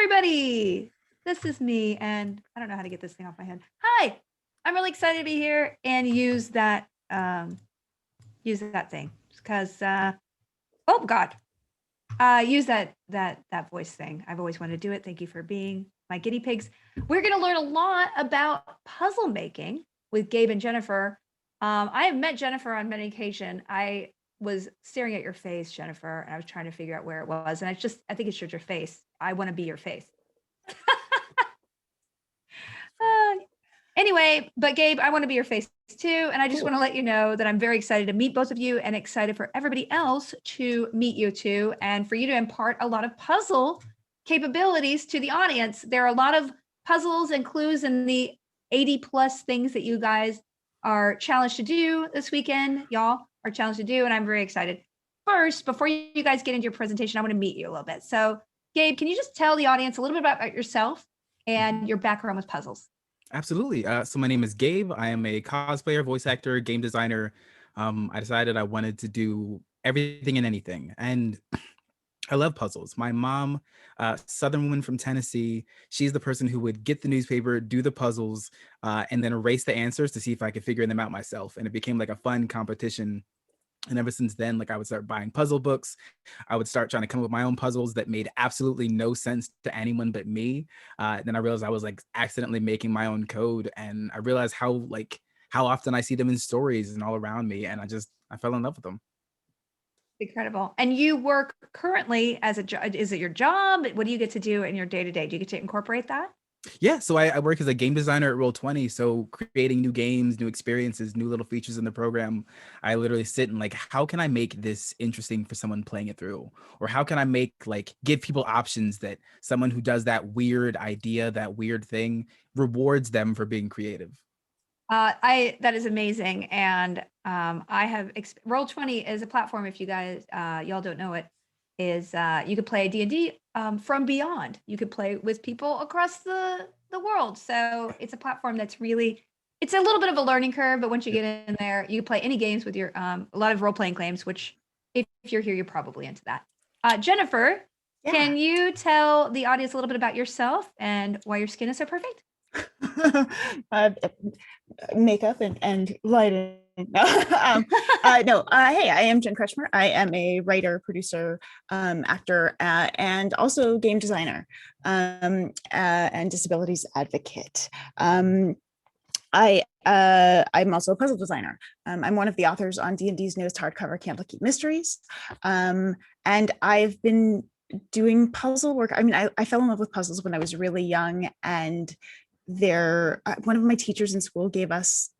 everybody. This is me, and I don't know how to get this thing off my head. Hi, I'm really excited to be here and use that thing because oh God, use that voice thing. I've always wanted to do it. Thank you for being my guinea pigs. We're going to learn a lot about puzzle making with Gabe and Jennifer. I have met Jennifer on many occasions. I was staring at your face, Jennifer, and I was trying to figure out where it was. And I think it's your face. I want to be your face. Anyway, but Gabe, I want to be your face too. And I just want to let you know that I'm very excited to meet both of you and excited for everybody else to meet you too. And for you to impart a lot of puzzle capabilities to the audience. There are a lot of puzzles and clues in the 80 plus things that you guys are challenged to do this weekend. Y'all are challenged to do, and I'm very excited. First, before you guys get into your presentation, I want to meet you a little bit. So Gabe, can you just tell the audience a little bit about yourself and your background with puzzles? Absolutely. So my name is Gabe. I am a cosplayer, voice actor, game designer. I decided I wanted to do everything and anything. And I love puzzles. My mom, Southern woman from Tennessee, she's the person who would get the newspaper, do the puzzles, and then erase the answers to see if I could figure them out myself. And it became like a fun competition. And ever since then, like I would start buying puzzle books. I would start trying to come up with my own puzzles that made absolutely no sense to anyone but me. Then I realized I was like accidentally making my own code. And I realized how often I see them in stories and all around me. And I fell in love with them. Incredible. And you work currently as is it your job? What do you get to do in your day-to-day? Do you get to incorporate that? Yeah, so I work as a game designer at Roll20, so creating new games, new experiences, new little features in the program. I literally sit and like, how can I make this interesting for someone playing it through? Or how can I give people options that someone who does that weird idea, that weird thing, rewards them for being creative? That is amazing. And I have Roll20 is a platform. If you guys y'all don't know it, is you could play D&D from beyond. You could play with people across the world. So it's a platform that's it's a little bit of a learning curve, but once you get in there, you can play any games with your a lot of role-playing games, which if you're here, you're probably into that. Jennifer, can you tell the audience a little bit about yourself and why your skin is so perfect? Makeup and lighting. Hey, I am Jen Kretchmer. I am a writer, producer, actor, and also game designer, and disabilities advocate. I'm also a puzzle designer. I'm one of the authors on D&D's newest hardcover, Candlekeep Mysteries, and I've been doing puzzle work. I mean, I fell in love with puzzles when I was really young, and one of my teachers in school gave us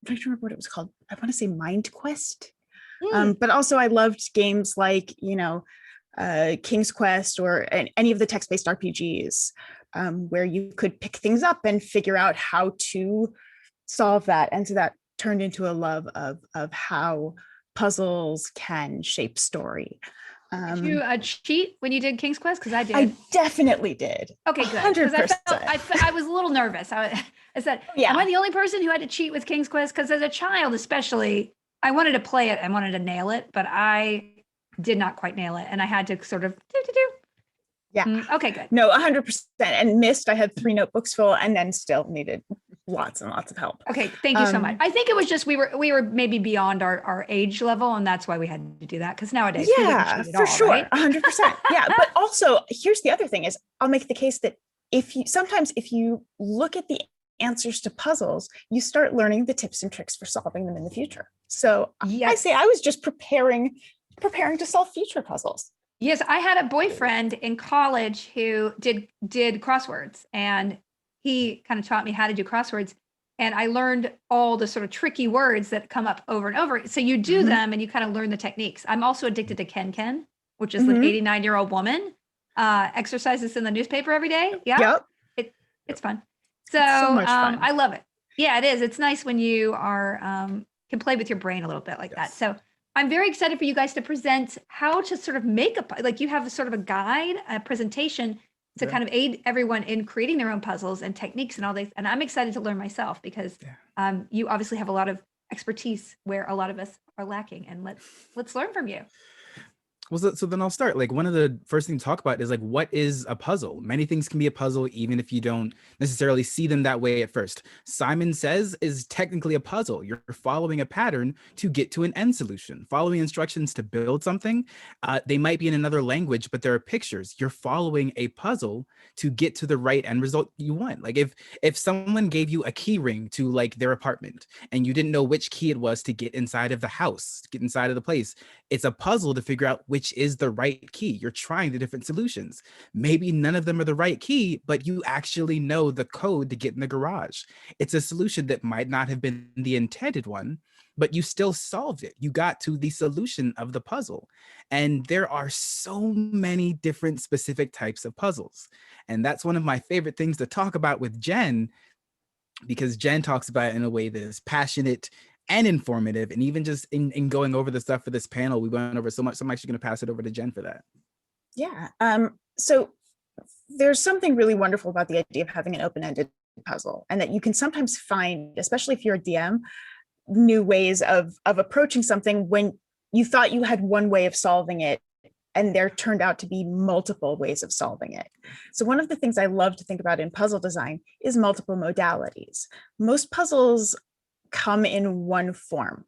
I'm trying to remember what it was called. I want to say Mind Quest. But also I loved games like, King's Quest or any of the text-based RPGs, where you could pick things up and figure out how to solve that. And so that turned into a love of how puzzles can shape story. Did you cheat when you did King's Quest? Because I did. I definitely did. Okay, good. 100%. I was a little nervous. I said, am I the only person who had to cheat with King's Quest? Because as a child, especially, I wanted to play it. I wanted to nail it, but I did not quite nail it. And I had to sort of do. Yeah. Okay, good. No, 100%. And missed. I had 3 notebooks full and then still needed lots and lots of help. Okay, thank you so much. I think it was just we were maybe beyond our age level, and that's why we had to do that. Because nowadays, for sure, right? 100%. Yeah, but also here's the other thing: is I'll make the case that if you look at the answers to puzzles, you start learning the tips and tricks for solving them in the future. So yes. I say I was just preparing to solve future puzzles. Yes, I had a boyfriend in college who did crosswords, and he kind of taught me how to do crosswords. And I learned all the sort of tricky words that come up over and over. So you do them and you kind of learn the techniques. I'm also addicted to Ken, which is an 89-year-old woman, exercises in the newspaper every day. Yeah, yep. It's fun. So much fun. I love it. Yeah, it is. It's nice when you are can play with your brain a little bit like that. So I'm very excited for you guys to present how to sort of make you have a sort of a guide, a presentation to kind of aid everyone in creating their own puzzles and techniques and all this. And I'm excited to learn myself because you obviously have a lot of expertise where a lot of us are lacking. And let's learn from you. Well, so then I'll start. Like, one of the first things to talk about is like, what is a puzzle? Many things can be a puzzle, even if you don't necessarily see them that way at first. Simon Says is technically a puzzle. You're following a pattern to get to an end solution, following instructions to build something. They might be in another language, but there are pictures. You're following a puzzle to get to the right end result you want. Like, if someone gave you a key ring to like their apartment and you didn't know which key it was to get inside of the house, get inside of the place, it's a puzzle to figure out which is the right key. You're trying the different solutions. Maybe none of them are the right key, but you actually know the code to get in the garage. It's a solution that might not have been the intended one, but you still solved it. You got to the solution of the puzzle. And there are so many different specific types of puzzles. And that's one of my favorite things to talk about with Jen, because Jen talks about it in a way that is passionate and informative. And even just in going over the stuff for this panel, we went over so much. So I'm actually going to pass it over to Jen for that. Yeah. So there's something really wonderful about the idea of having an open-ended puzzle, and that you can sometimes find, especially if you're a DM, new ways of approaching something when you thought you had one way of solving it, and there turned out to be multiple ways of solving it. So one of the things I love to think about in puzzle design is multiple modalities. Most puzzles come in one form.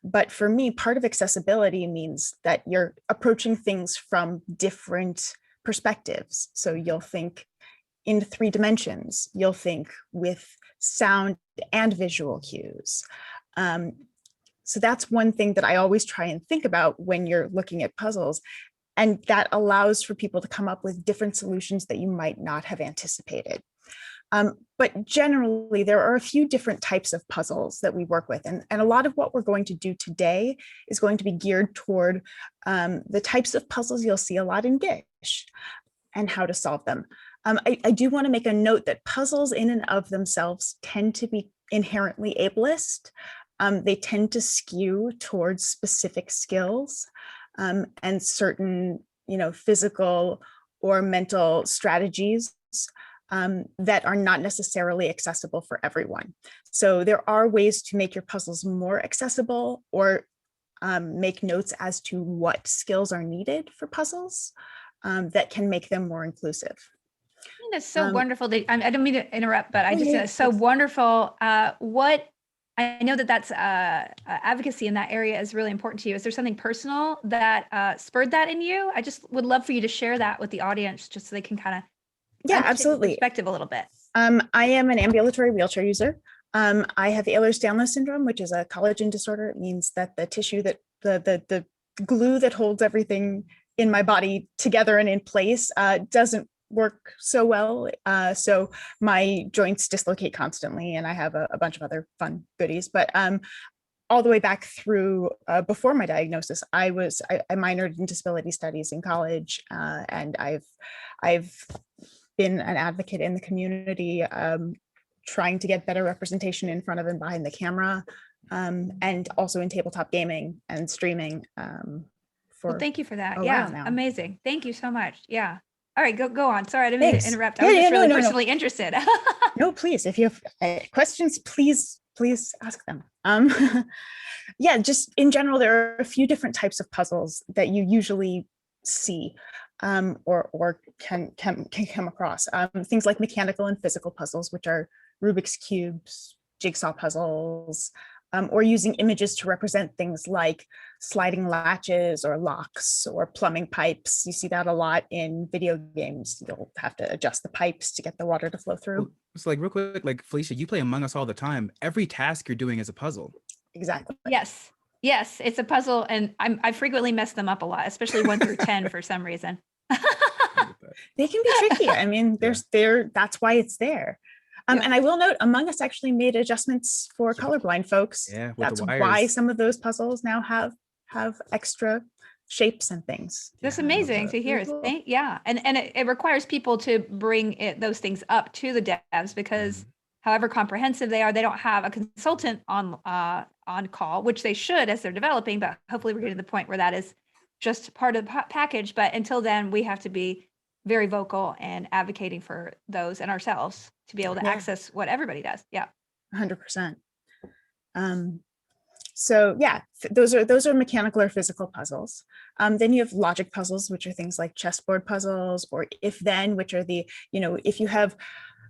But for me, part of accessibility means that you're approaching things from different perspectives. So you'll think in 3 dimensions, you'll think with sound and visual cues. So that's one thing that I always try and think about when you're looking at puzzles. And that allows for people to come up with different solutions that you might not have anticipated. But generally, there are a few different types of puzzles that we work with. And a lot of what we're going to do today is going to be geared toward the types of puzzles you'll see a lot in GISH and how to solve them. I do want to make a note that puzzles in and of themselves tend to be inherently ableist. They tend to skew towards specific skills and certain, physical or mental strategies that are not necessarily accessible for everyone. So there are ways to make your puzzles more accessible, or make notes as to what skills are needed for puzzles that can make them more inclusive. I think that's so wonderful. I don't mean to interrupt, but I just think it's so wonderful. I know that's advocacy in that area is really important to you. Is there something personal that spurred that in you? I just would love for you to share that with the audience, just so they can kind of absolutely perspective a little bit. I am an ambulatory wheelchair user. I have Ehlers-Danlos syndrome, which is a collagen disorder. It means that the tissue that the glue that holds everything in my body together and in place doesn't work so well. So my joints dislocate constantly, and I have a bunch of other fun goodies. But all the way back through before my diagnosis, I minored in disability studies in college, and I've been an advocate in the community, trying to get better representation in front of and behind the camera, and also in tabletop gaming and streaming. Well, thank you for that. Now. Amazing. Thank you so much. Yeah. All right, go on. Sorry, I didn't mean to interrupt. I was just personally interested. No, please. If you have questions, please ask them. Yeah, just in general, there are a few different types of puzzles that you usually see, or can come across. Things like mechanical and physical puzzles, which are Rubik's cubes, jigsaw puzzles, or using images to represent things like sliding latches or locks or plumbing pipes. You see that a lot in video games. You'll have to adjust the pipes to get the water to flow through. It's like, real quick, like, Felicia, you play Among Us all the time. Every task you're doing is a puzzle. Exactly. Yes, it's a puzzle, and I frequently mess them up a lot, especially 1 through 10 for some reason. They can be tricky. I mean, that's why it's there. And I will note, Among Us actually made adjustments for colorblind folks. Yeah, that's why some of those puzzles now have extra shapes and things. That's amazing to hear. Cool. And it requires people to bring those things up to the devs, because however comprehensive they are, they don't have a consultant on call, which they should as they're developing. But hopefully we're getting to the point where that is just part of the package. But until then, we have to be very vocal and advocating for those and ourselves to be able to access what everybody does. Yeah. 100%. So yeah, those are mechanical or physical puzzles. Then you have logic puzzles, which are things like chessboard puzzles, or if then, which are the, if you have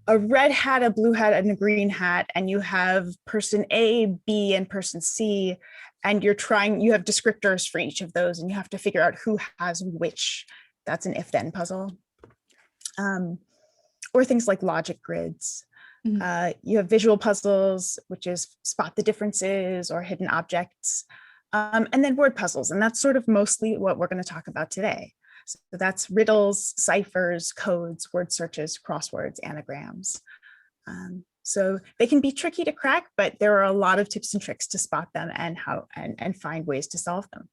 a red hat, a blue hat, and a green hat, and you have person A, B, and person C, and you have descriptors for each of those, and you have to figure out who has which. That's an if then puzzle. Or things like logic grids. You have visual puzzles, which is spot the differences or hidden objects, and then word puzzles. And that's sort of mostly what we're going to talk about today. So that's riddles, ciphers, codes, word searches, crosswords, anagrams. So they can be tricky to crack, but there are a lot of tips and tricks to spot them and find ways to solve them.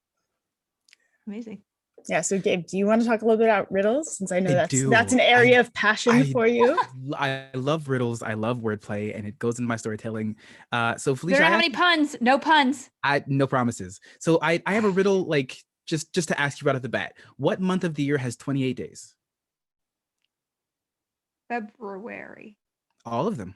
Amazing. Yeah. So Gabe, do you want to talk a little bit about riddles? Since I know I that's an area of passion for you. I love riddles. I love wordplay, and it goes into my storytelling. So Felicia, We don't have any puns. No puns. No promises. So I have a riddle, like just to ask you right off the bat. What month of the year has 28 days? February. All of them.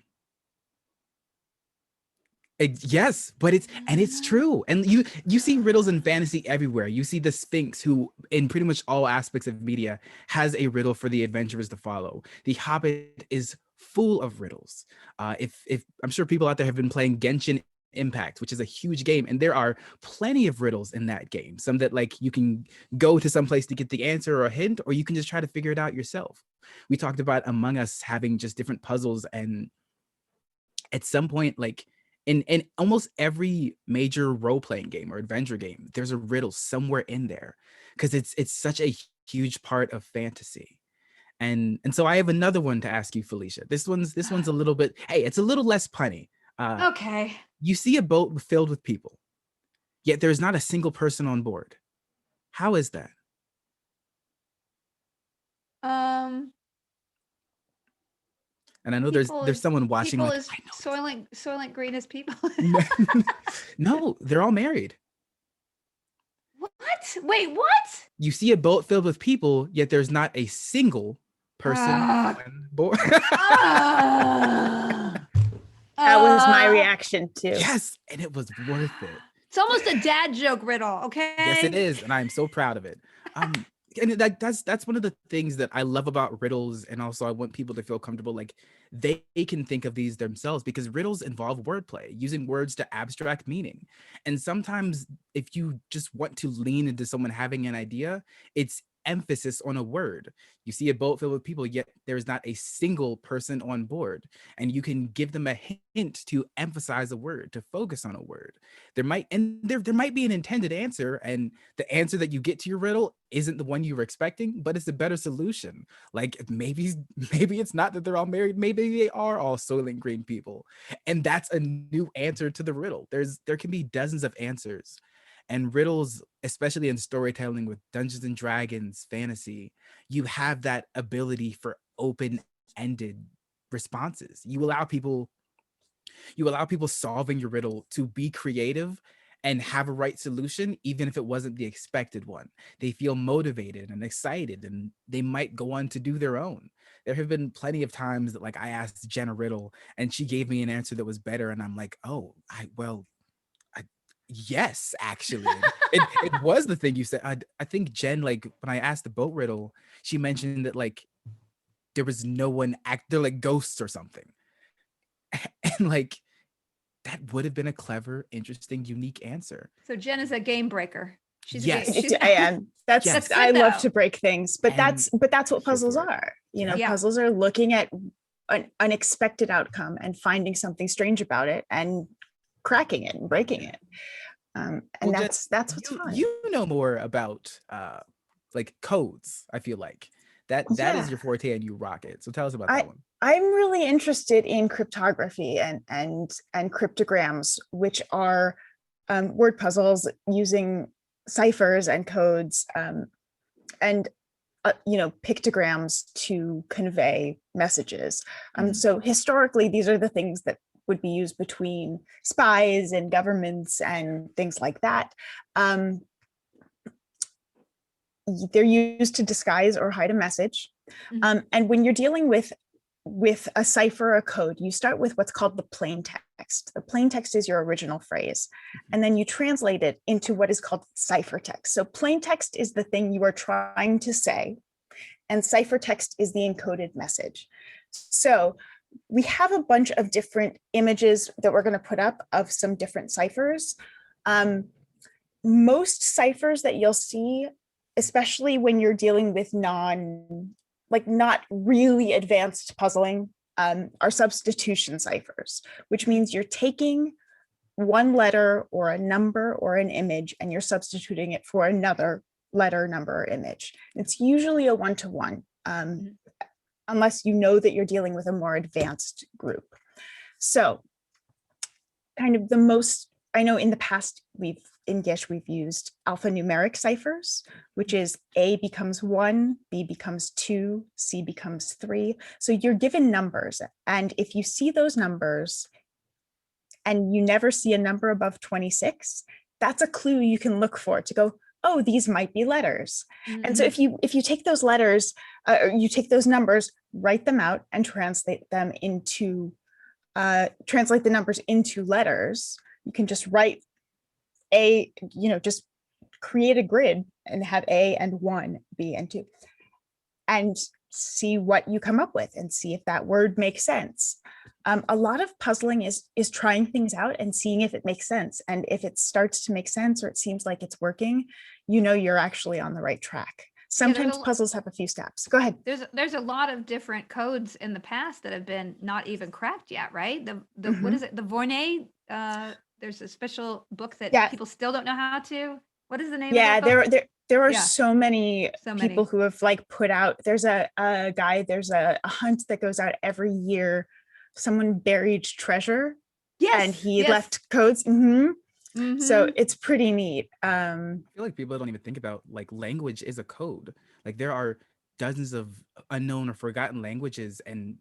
Yes, but it's true. And you see riddles in fantasy everywhere. You see the Sphinx, who in pretty much all aspects of media has a riddle for the adventurers to follow. The Hobbit is full of riddles. If I'm sure people out there have been playing Genshin Impact, which is a huge game, and there are plenty of riddles in that game. Some that like you can go to some place to get the answer or a hint, or you can just try to figure it out yourself. We talked about Among Us having just different puzzles, and at some point, like in almost every major role-playing game or adventure game, there's a riddle somewhere in there, because it's such a huge part of fantasy. And so I have another one to ask you, Felicia. This one's a little bit, hey, it's a little less punny. Okay. You see a boat filled with people, yet there's not a single person on board. How is that? And I know there's someone watching. People like, is Soylent Green as people. No, they're all married. What? Wait, what? You see a boat filled with people, yet there's not a single person on board. That was my reaction too. Yes, and it was worth it. It's almost a dad joke riddle, okay? Yes, it is, and I'm so proud of it. And that's one of the things that I love about riddles, and also I want people to feel comfortable, like they can think of these themselves, because riddles involve wordplay, using words to abstract meaning. And sometimes if you just want to lean into someone having an idea, it's emphasis on a word. You see a boat filled with people, yet there is not a single person on board, and you can give them a hint to emphasize a word, to focus on a word. There might be an intended answer, and the answer that you get to your riddle isn't the one you were expecting, but it's a better solution. Like maybe it's not that they're all married, maybe they are all Soylent Green people, and that's a new answer to the riddle. There can be dozens of answers. And riddles, especially in storytelling with Dungeons and Dragons, fantasy, you have that ability for open-ended responses. You allow people solving your riddle to be creative and have a right solution, even if it wasn't the expected one. They feel motivated and excited, and they might go on to do their own. There have been plenty of times that like I asked Jen a riddle and she gave me an answer that was better, and I'm like, oh, yes, actually, it was the thing you said. I think Jen, like when I asked the boat riddle, she mentioned that like there was no one they're like ghosts or something, and like that would have been a clever, interesting, unique answer. So Jen is a game breaker. I am. That's I love to break things, but that's what puzzles are. Puzzles are looking at an unexpected outcome and finding something strange about it and cracking it and breaking it. And well, that's what's fun. You know more about like codes. I feel like that is your forte and you rock it. So tell us about that one. I'm really interested in cryptography and cryptograms, which are word puzzles using ciphers and codes and pictograms to convey messages. So historically, these are the things that would be used between spies and governments and things like that. They're used to disguise or hide a message. And when you're dealing with with a cipher or a code, you start with what's called the plain text. The plain text is your original phrase, and then you translate it into what is called ciphertext. So plain text is the thing you are trying to say, and ciphertext is the encoded message. So we have a bunch of different images that we're going to put up of some different ciphers. Most ciphers that you'll see, especially when you're dealing with not really advanced puzzling, are substitution ciphers, which means you're taking one letter or a number or an image and you're substituting it for another letter, number, or image. It's usually a one-to-one, unless you know that you're dealing with a more advanced group. So kind of the most, I know in the past, in GISH, we've used alphanumeric ciphers, which is A becomes 1, B becomes 2, C becomes 3. So you're given numbers, and if you see those numbers and you never see a number above 26, that's a clue you can look for to go, oh, these might be letters. And so if you take those letters, you take those numbers, write them out and translate them into, translate the numbers into letters, you can just write A, just create a grid and have A and 1, B and 2, and see what you come up with and see if that word makes sense. A lot of puzzling is trying things out and seeing if it makes sense. And if it starts to make sense or it seems like it's working, you're actually on the right track. Sometimes puzzles have a few steps. Go ahead. There's a lot of different codes in the past that have been not even cracked yet, right? What is it? The Voronoi, there's a special book that people still don't know how to. What is the name of that book? There are so many people who have put out, there's a guy, there's a hunt that goes out every year. Someone buried treasure and he left codes. So it's pretty neat. I feel like people don't even think about language is a code. There are dozens of unknown or forgotten languages, and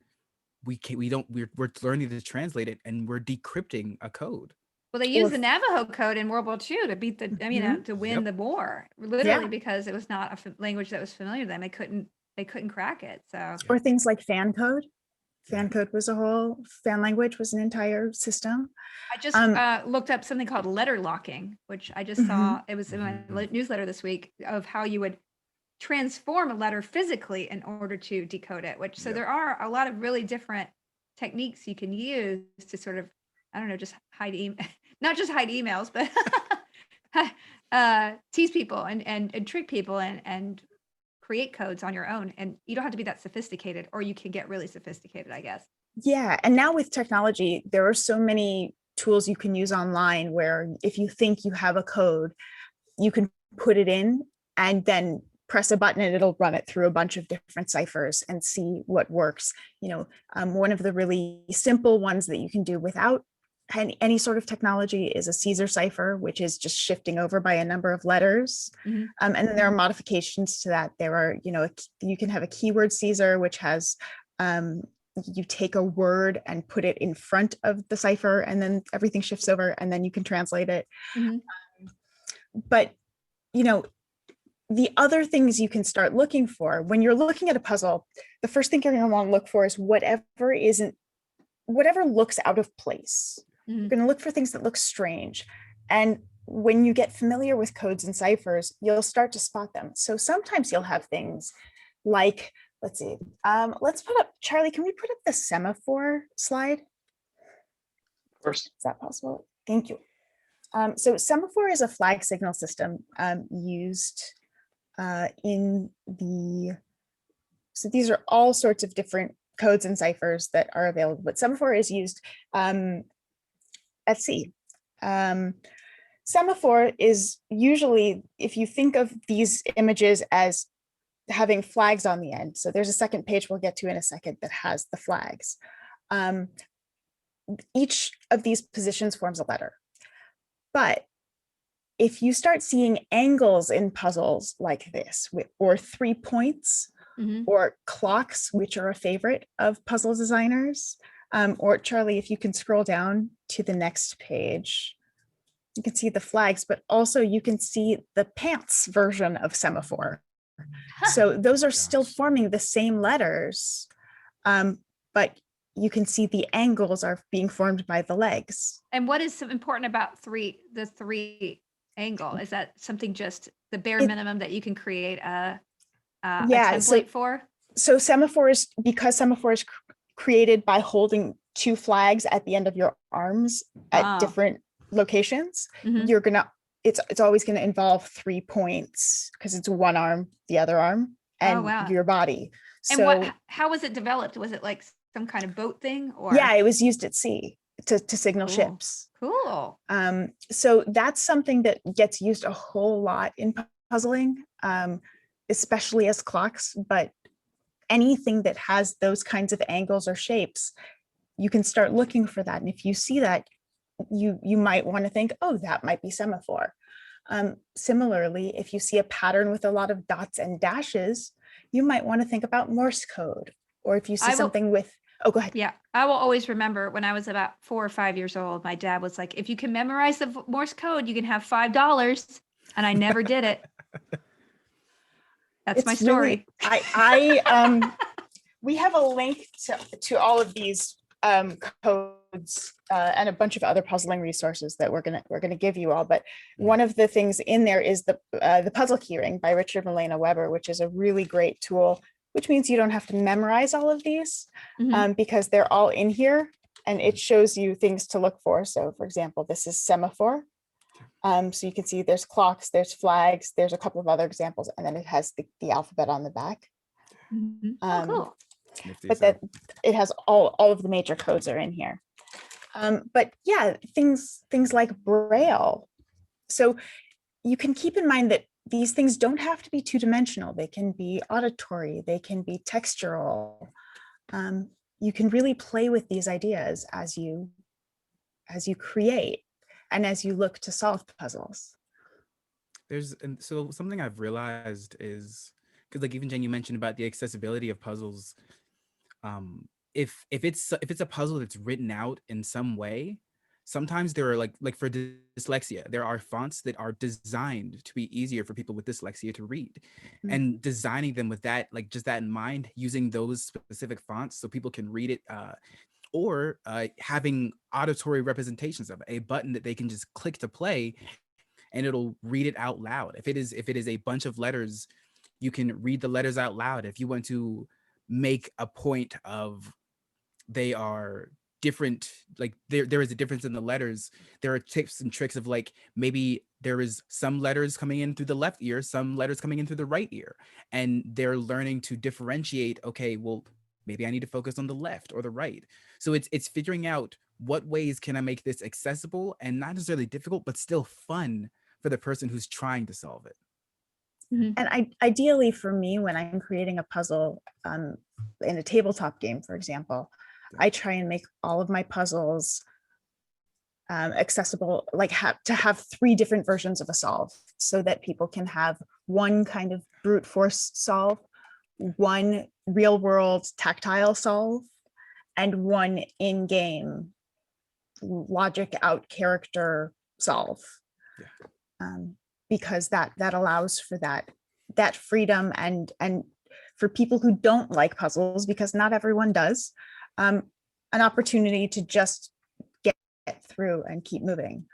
we're learning to translate it, and we're decrypting a code. Well, they used the Navajo code in World War II to beat to win the war, literally because it was not a language that was familiar to them. They couldn't crack it. So, or things like fan code. Fan code was fan language was an entire system. I just looked up something called letter locking, which I just saw. It was in my newsletter this week, of how you would transform a letter physically in order to decode it. So there are a lot of really different techniques you can use to sort of, I don't know, just hide not just hide emails, but tease people and trick people and create codes on your own. And you don't have to be that sophisticated, or you can get really sophisticated, I guess. Yeah. And now with technology, there are so many tools you can use online where if you think you have a code, you can put it in and then press a button and it'll run it through a bunch of different ciphers and see what works. One of the really simple ones that you can do without any sort of technology is a Caesar cipher, which is just shifting over by a number of letters. And then there are modifications to that. There are, you can have a keyword Caesar, which has, you take a word and put it in front of the cipher, and then everything shifts over, and then you can translate it. But, the other things you can start looking for when you're looking at a puzzle, the first thing you're going to want to look for is whatever looks out of place. You're going to look for things that look strange. And when you get familiar with codes and ciphers, you'll start to spot them. So sometimes you'll have things like, let's see, let's put up, Charlie, can we put up the semaphore slide? Of course. Is that possible? Thank you. So semaphore is a flag signal system used so these are all sorts of different codes and ciphers that are available, but semaphore is used at sea. Semaphore is usually, if you think of these images as having flags on the end, so there's a second page we'll get to in a second that has the flags. Each of these positions forms a letter. But if you start seeing angles in puzzles like this, or 3 points, or clocks, which are a favorite of puzzle designers, or Charlie, if you can scroll down to the next page, you can see the flags, but also you can see the pants version of semaphore. So those are still forming the same letters, but you can see the angles are being formed by the legs. And what is so important about the three angle? Is that something just the bare minimum that you can create a template for? So semaphore is created by holding two flags at the end of your arms at different locations. Mhm. It's always gonna involve 3 points because it's one arm, the other arm, and wow. your body. And So how was it developed? Was it like some kind of boat thing, or? yeah, it was used at sea to signal Cool. ships. Cool. So that's something that gets used a whole lot in puzzling, especially as clocks, but anything that has those kinds of angles or shapes, you can start looking for that. And if you see that, you might want to think, oh, that might be semaphore. Similarly, if you see a pattern with a lot of dots and dashes, you might want to think about Morse code. Or if you see something with, oh, go ahead. Yeah, I will always remember when I was about 4 or 5 years old, my dad was like, if you can memorize the Morse code, you can have $5. And I never did it. That's my story. Really, we have a link to all of these codes and a bunch of other puzzling resources that we're gonna give you all. But one of the things in there is the puzzle keyring by Richard Milena Weber, which is a really great tool, which means you don't have to memorize all of these because they're all in here, and it shows you things to look for. So for example, this is semaphore. So you can see there's clocks, there's flags, there's a couple of other examples, and then it has the alphabet on the back. Oh, cool. But that it has all of the major codes are in here. But yeah, things like Braille. So you can keep in mind that these things don't have to be two-dimensional. They can be auditory, they can be textural. You can really play with these ideas as you create and as you look to solve puzzles. So something I've realized is, because like even Jen, you mentioned about the accessibility of puzzles. If it's a puzzle that's written out in some way, sometimes there are like for dyslexia, there are fonts that are designed to be easier for people with dyslexia to read, and designing them with that, like just that in mind, using those specific fonts so people can read it, or having auditory representations of a button that they can just click to play and it'll read it out loud. If it is a bunch of letters, you can read the letters out loud. If you want to make a point of they are different, like there is a difference in the letters, there are tips and tricks of like maybe there is some letters coming in through the left ear, some letters coming in through the right ear, and they're learning to differentiate, okay, well, maybe I need to focus on the left or the right. So it's figuring out what ways can I make this accessible and not necessarily difficult, but still fun for the person who's trying to solve it. And ideally for me, when I'm creating a puzzle in a tabletop game, for example, I try and make all of my puzzles accessible, like to have 3 different versions of a solve so that people can have one kind of brute force solve, one real world tactile solve, and one in-game logic out character solve. Because that allows for that freedom and for people who don't like puzzles, because not everyone does, an opportunity to just get through and keep moving.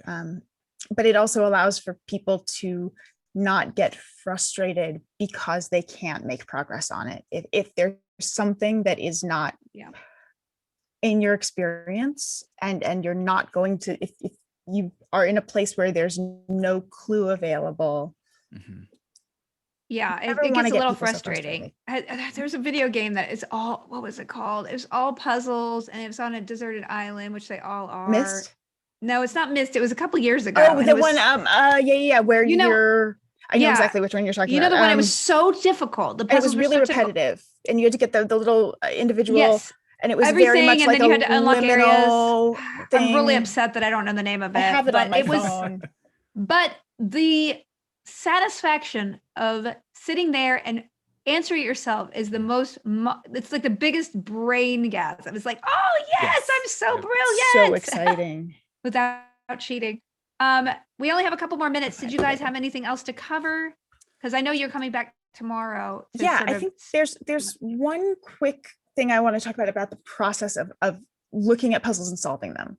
But it also allows for people to not get frustrated because they can't make progress on it. If there's something that is not in your experience and you're not going to, if you are in a place where there's no clue available. Yeah, it gets a little frustrating. There's a video game that is all, what was it called? It was all puzzles and it was on a deserted island, which they all are. Myst? No, it's not Myst. It was a couple years ago. Oh, the one, where I know exactly which one you're talking about. You know the one, it was so difficult. The puzzles it was really repetitive and you had to get the little individual, and it was very much like you had to unlock areas. Thing. I'm really upset that I don't know the name of it. I have it on my phone. But the satisfaction of sitting there and answering it yourself is the most, it's like the biggest brain gasm. It's like, oh yes, I'm so brilliant. So exciting. Without cheating. We only have a couple more minutes. Did you guys have anything else to cover? Because I know you're coming back tomorrow. I think there's one quick thing I want to talk about the process of looking at puzzles and solving them.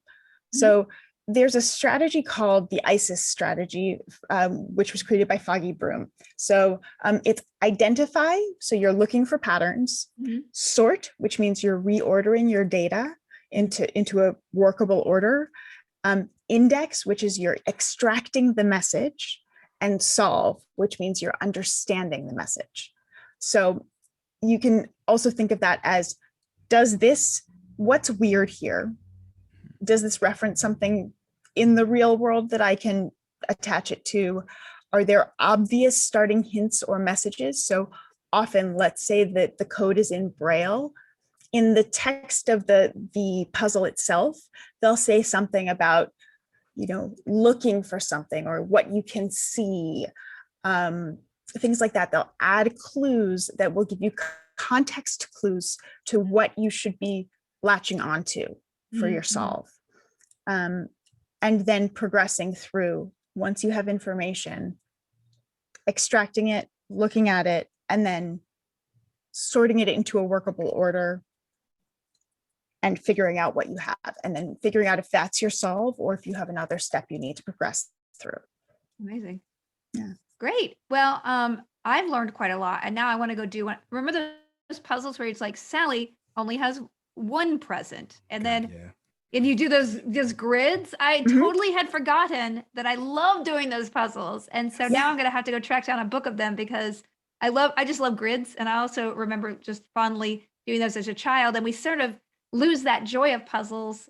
So there's a strategy called the ISIS strategy, which was created by Foggy Broom. So it's identify, so you're looking for patterns, sort, which means you're reordering your data into a workable order, index, which is you're extracting the message, and solve, which means you're understanding the message. So you can also think of that as, what's weird here? Does this reference something in the real world that I can attach it to? Are there obvious starting hints or messages? So often, let's say that the code is in Braille. In the text of the puzzle itself, they'll say something about, looking for something or what you can see, things like that. They'll add clues that will give you context clues to what you should be latching onto for your solve. And then progressing through, once you have information, extracting it, looking at it, and then sorting it into a workable order and figuring out what you have, and then figuring out if that's your solve or if you have another step you need to progress through. Amazing. Yeah. Great. Well, I've learned quite a lot, and now I want to go do one. Remember those puzzles where it's like Sally only has one present, and then and you do those grids? I totally had forgotten that I love doing those puzzles, and so now I'm gonna have to go track down a book of them because I just love grids, and I also remember just fondly doing those as a child, and we sort of lose that joy of puzzles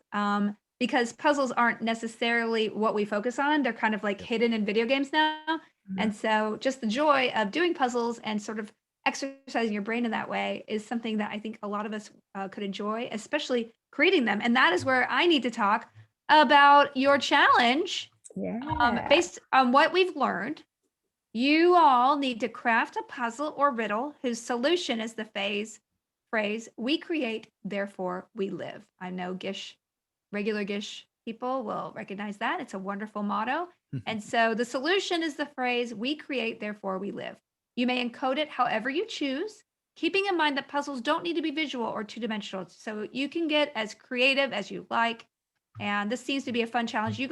because puzzles aren't necessarily what we focus on. They're kind of like hidden in video games now. And so just the joy of doing puzzles and sort of exercising your brain in that way is something that I think a lot of us could enjoy, especially creating them. And that is where I need to talk about your challenge. Based on what we've learned, you all need to craft a puzzle or riddle whose solution is the phrase, we create, therefore we live. I know GISH, regular GISH people will recognize that. It's a wonderful motto. And so the solution is the phrase, we create, therefore we live. You may encode it however you choose, keeping in mind that puzzles don't need to be visual or two-dimensional. So you can get as creative as you like. And this seems to be a fun challenge. You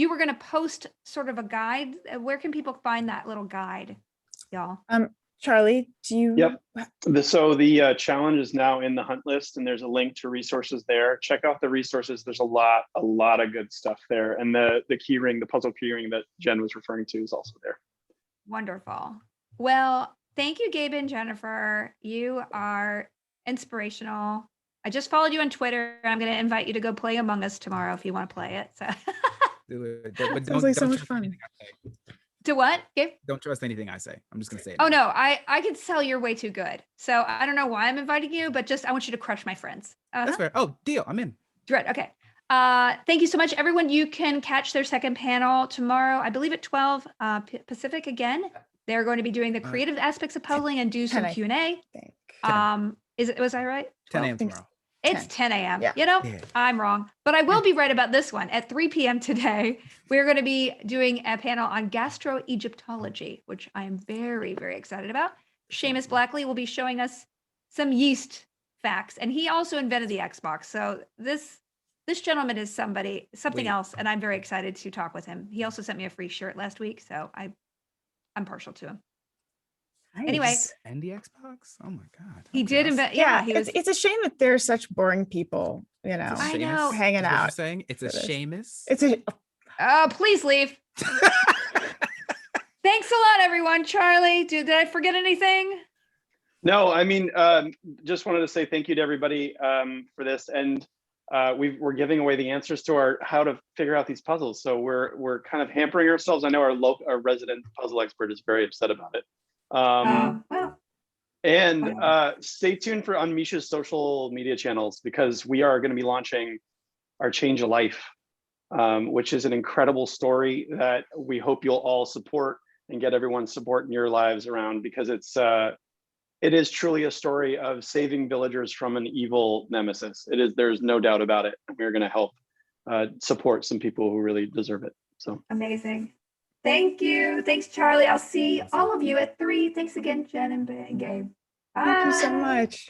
were going to post sort of a guide. Where can people find that little guide, y'all? Charlie, do you? Yep. So the challenge is now in the hunt list, and there's a link to resources there. Check out the resources. There's a lot of good stuff there. And the key ring, the puzzle key ring that Jen was referring to is also there. Wonderful. Well, thank you, Gabe and Jennifer. You are inspirational. I just followed you on Twitter. I'm going to invite you to go play Among Us tomorrow if you want to play it. So. Do it. But Sounds like so much fun. To what, Gabe? Don't trust anything I say. I'm just gonna say it. Oh no, I can tell you're way too good. So I don't know why I'm inviting you, but just I want you to crush my friends. That's fair. Oh, deal. I'm in. Dread. Okay. Thank you so much, everyone. You can catch their second panel tomorrow, I believe at 12 Pacific again. They're going to be doing the creative aspects of puzzling and do some Q&A. Was I right? 10 a.m. tomorrow. It's 10 a.m. Yeah. I'm wrong, but I will be right about this one. At 3 p.m. today, we're going to be doing a panel on gastroegyptology, which I am very, very excited about. Seamus Blackley will be showing us some yeast facts, and he also invented the Xbox. So this gentleman is something else, and I'm very excited to talk with him. He also sent me a free shirt last week, so I'm partial to him. Nice. Anyway, and the Xbox. Oh my God. he did invent. It's a shame that there's such boring people, I know. hanging out. You're saying it's a Seamus. Oh, please leave. Thanks a lot, everyone. Charlie, did I forget anything? No, I mean, just wanted to say thank you to everybody for this, and we're giving away the answers to how to figure out these puzzles. So we're kind of hampering ourselves. I know our resident puzzle expert is very upset about it. And stay tuned for on Misha's social media channels, because we are going to be launching our Change a Life, which is an incredible story that we hope you'll all support and get everyone's support in your lives around, because it is truly a story of saving villagers from an evil nemesis. There's no doubt about it. We're going to help support some people who really deserve it. So amazing. Thank you. Thanks, Charlie. I'll see all of you at 3. Thanks again, Jen and Gabe. Bye. Thank you so much.